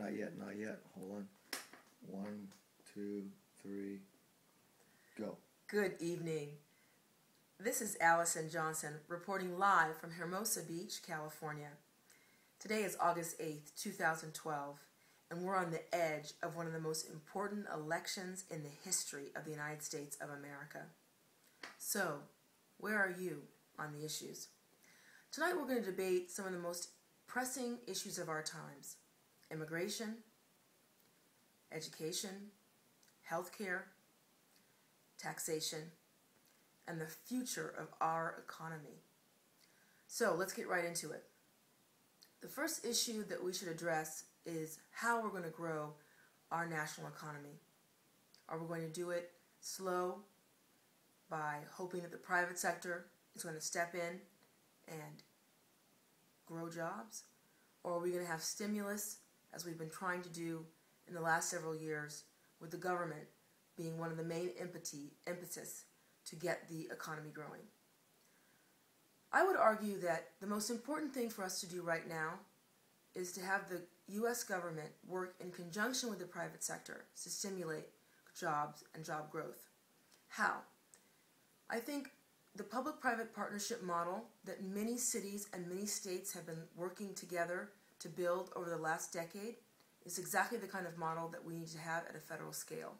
Not yet, not yet. Hold on. 1, 2, 3, go. Good evening. This is Allison Johnson reporting live from Hermosa Beach, California. Today is August 8th, 2012, and we're on the edge of one of the most important elections in the history of the United States of America. So, where are you on the issues? Tonight we're going to debate some of the most pressing issues of our times: immigration, education, healthcare, taxation, and the future of our economy. So let's get right into it. The first issue that we should address is how we're going to grow our national economy. Are we going to do it slow by hoping that the private sector is going to step in and grow jobs? Or are we going to have stimulus, as we've been trying to do in the last several years, with the government being one of the main impetus to get the economy growing? I would argue that the most important thing for us to do right now is to have the U.S. government work in conjunction with the private sector to stimulate jobs and job growth. How? I think the public-private partnership model that many cities and many states have been working together to build over the last decade is exactly the kind of model that we need to have at a federal scale.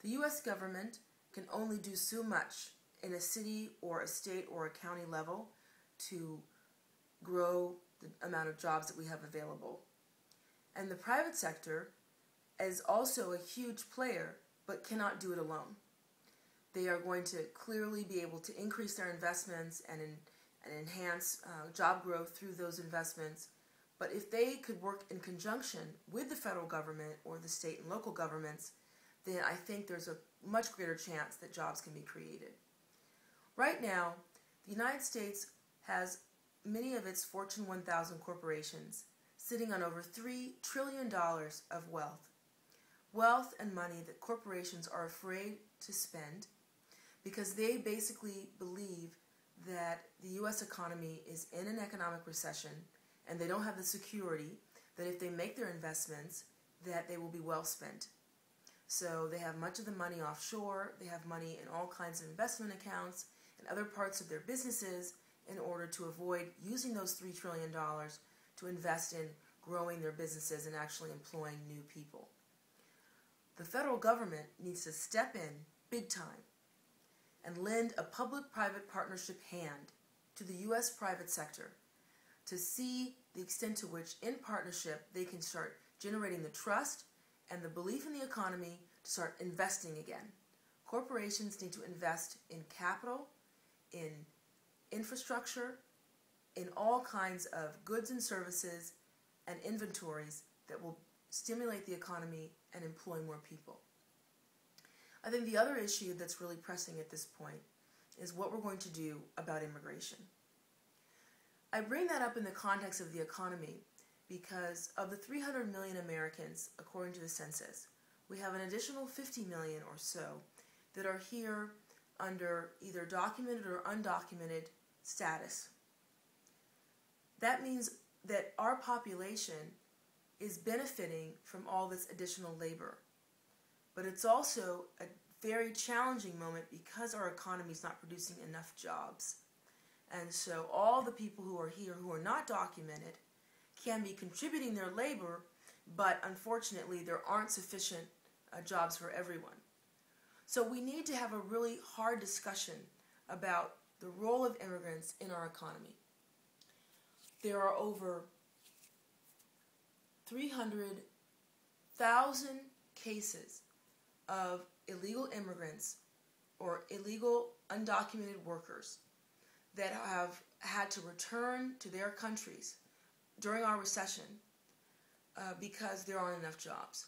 The U.S. government can only do so much in a city or a state or a county level to grow the amount of jobs that we have available. And the private sector is also a huge player, but cannot do it alone. They are going to clearly be able to increase their investments and enhance job growth through those investments. But if they could work in conjunction with the federal government or the state and local governments, then I think there's a much greater chance that jobs can be created. Right now, the United States has many of its Fortune 1000 corporations sitting on over $3 trillion of wealth. Wealth and money that corporations are afraid to spend because they basically believe that the U.S. economy is in an economic recession, and they don't have the security that if they make their investments, that they will be well spent. So they have much of the money offshore, they have money in all kinds of investment accounts and other parts of their businesses in order to avoid using those $3 trillion to invest in growing their businesses and actually employing new people. The federal government needs to step in big time and lend a public-private partnership hand to the U.S. private sector to see the extent to which, in partnership, they can start generating the trust and the belief in the economy to start investing again. Corporations need to invest in capital, in infrastructure, in all kinds of goods and services and inventories that will stimulate the economy and employ more people. I think the other issue that's really pressing at this point is what we're going to do about immigration. I bring that up in the context of the economy because of the 300 million Americans, according to the census, we have an additional 50 million or so that are here under either documented or undocumented status. That means that our population is benefiting from all this additional labor. But it's also a very challenging moment because our economy is not producing enough jobs. And so all the people who are here who are not documented can be contributing their labor, but unfortunately there aren't sufficient jobs for everyone. So we need to have a really hard discussion about the role of immigrants in our economy. There are over 300,000 cases of illegal immigrants or illegal undocumented workers that have had to return to their countries during our recession because there aren't enough jobs.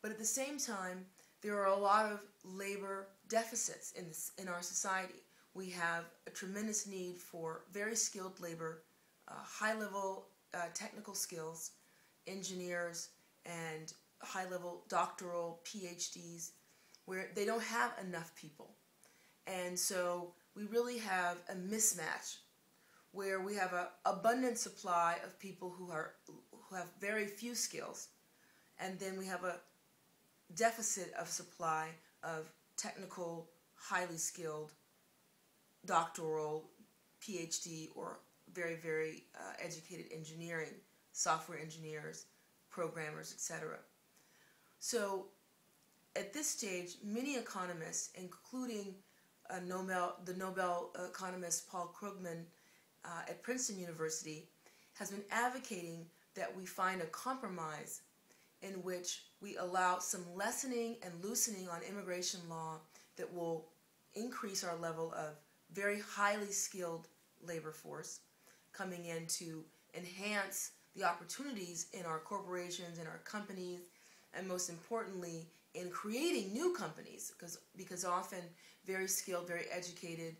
But at the same time, there are a lot of labor deficits in our society. We have a tremendous need for very skilled labor, high-level technical skills, engineers, and high-level doctoral PhDs, where they don't have enough people. And so we really have a mismatch where we have an abundant supply of people who have very few skills, and then we have a deficit of supply of technical, highly skilled, doctoral, PhD, or very, very educated engineering, software engineers, programmers, etc. So at this stage, many economists, including the Nobel economist Paul Krugman at Princeton University, has been advocating that we find a compromise in which we allow some lessening and loosening on immigration law that will increase our level of very highly skilled labor force coming in to enhance the opportunities in our corporations, in our companies, and most importantly, in creating new companies, because often very skilled, very educated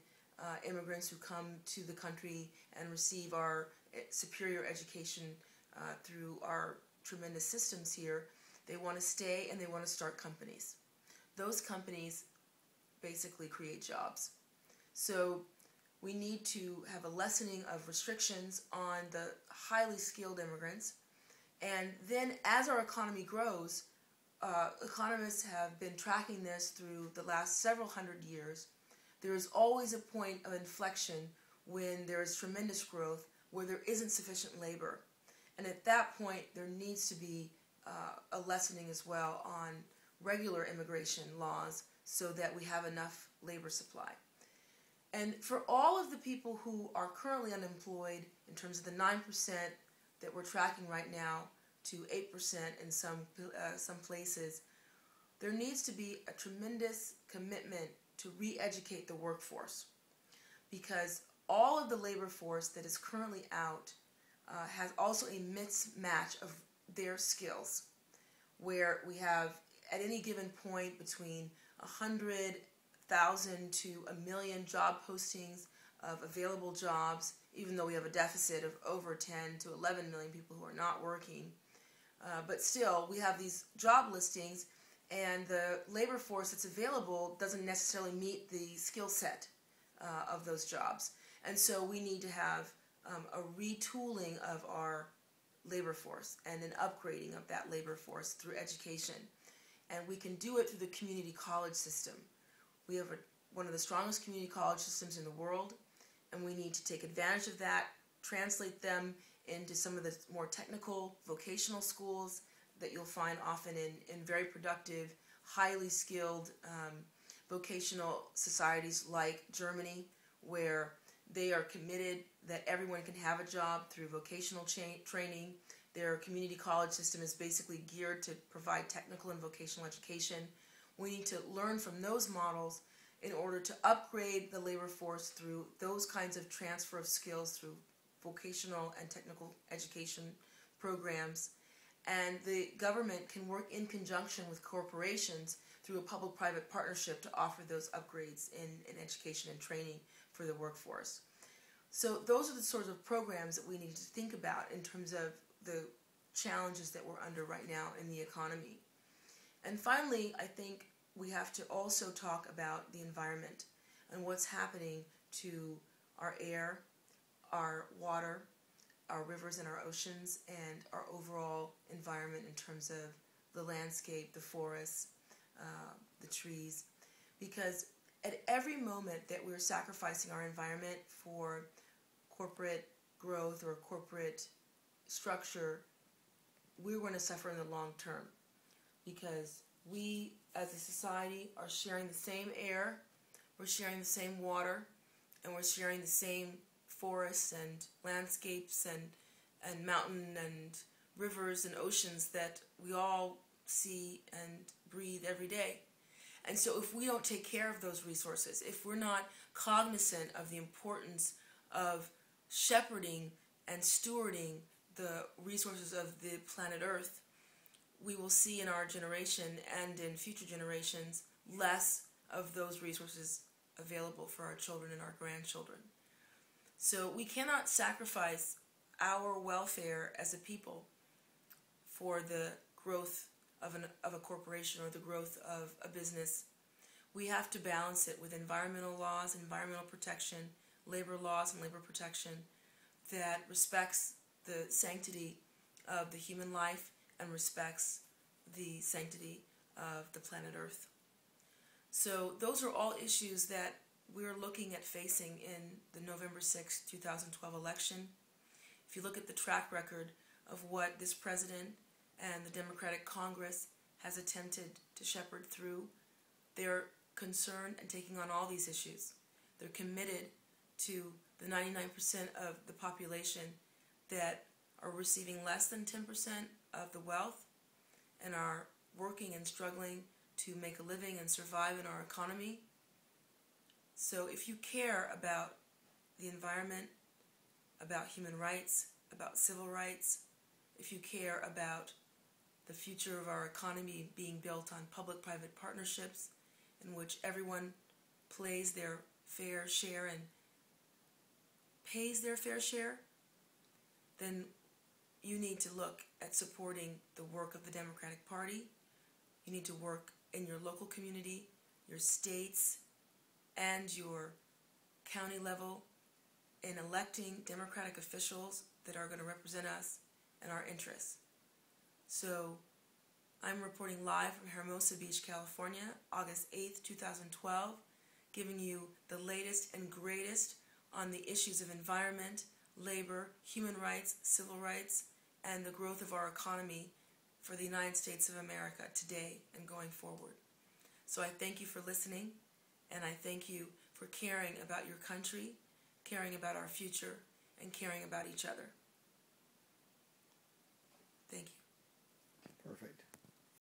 immigrants who come to the country and receive our superior education through our tremendous systems here, they want to stay and they want to start companies. Those companies basically create jobs. So we need to have a lessening of restrictions on the highly skilled immigrants. And then as our economy grows, economists have been tracking this through the last several hundred years. There is always a point of inflection when there is tremendous growth where there isn't sufficient labor. And at that point, there needs to be a lessening as well on regular immigration laws so that we have enough labor supply. And for all of the people who are currently unemployed, in terms of the 9% that we're tracking right now to 8% in some places, there needs to be a tremendous commitment to re-educate the workforce, because all of the labor force that is currently out has also a mismatch of their skills, where we have at any given point between 100,000 to 1 million job postings of available jobs, even though we have a deficit of over 10 to 11 million people who are not working. But still, we have these job listings, and the labor force that's available doesn't necessarily meet the skill set of those jobs. And so we need to have a retooling of our labor force and an upgrading of that labor force through education. And we can do it through the community college system. We have one of the strongest community college systems in the world, and we need to take advantage of that, translate them into some of the more technical vocational schools that you'll find often in very productive, highly skilled vocational societies like Germany, where they are committed that everyone can have a job through vocational training. Their community college system is basically geared to provide technical and vocational education. We need to learn from those models in order to upgrade the labor force through those kinds of transfer of skills through vocational and technical education programs. And the government can work in conjunction with corporations through a public-private partnership to offer those upgrades in education and training for the workforce. So those are the sorts of programs that we need to think about in terms of the challenges that we're under right now in the economy. And finally, I think we have to also talk about the environment and what's happening to our air, our water, our rivers and our oceans, and our overall environment in terms of the landscape, the forests, the trees. Because at every moment that we're sacrificing our environment for corporate growth or corporate structure, we're going to suffer in the long term, because we as a society are sharing the same air, we're sharing the same water, and we're sharing the same forests and landscapes and mountain and rivers and oceans that we all see and breathe every day. And so if we don't take care of those resources, if we're not cognizant of the importance of shepherding and stewarding the resources of the planet Earth, we will see in our generation and in future generations less of those resources available for our children and our grandchildren. So we cannot sacrifice our welfare as a people for the growth of a corporation or the growth of a business. We have to balance it with environmental laws, environmental protection, labor laws and labor protection that respects the sanctity of the human life and respects the sanctity of the planet Earth. So those are all issues that we're looking at facing in the November 6, 2012 election. If you look at the track record of what this president and the Democratic Congress has attempted to shepherd through, they're concerned and taking on all these issues. They're committed to the 99% of the population that are receiving less than 10% of the wealth and are working and struggling to make a living and survive in our economy. So if you care about the environment, about human rights, about civil rights, if you care about the future of our economy being built on public-private partnerships in which everyone plays their fair share and pays their fair share, then you need to look at supporting the work of the Democratic Party. You need to work in your local community, your states, and your county level in electing Democratic officials that are going to represent us and our interests. So I'm reporting live from Hermosa Beach, California, August 8th, 2012, giving you the latest and greatest on the issues of environment, labor, human rights, civil rights, and the growth of our economy for the United States of America today and going forward. So I thank you for listening, and I thank you for caring about your country, caring about our future, and caring about each other. Thank you. Perfect.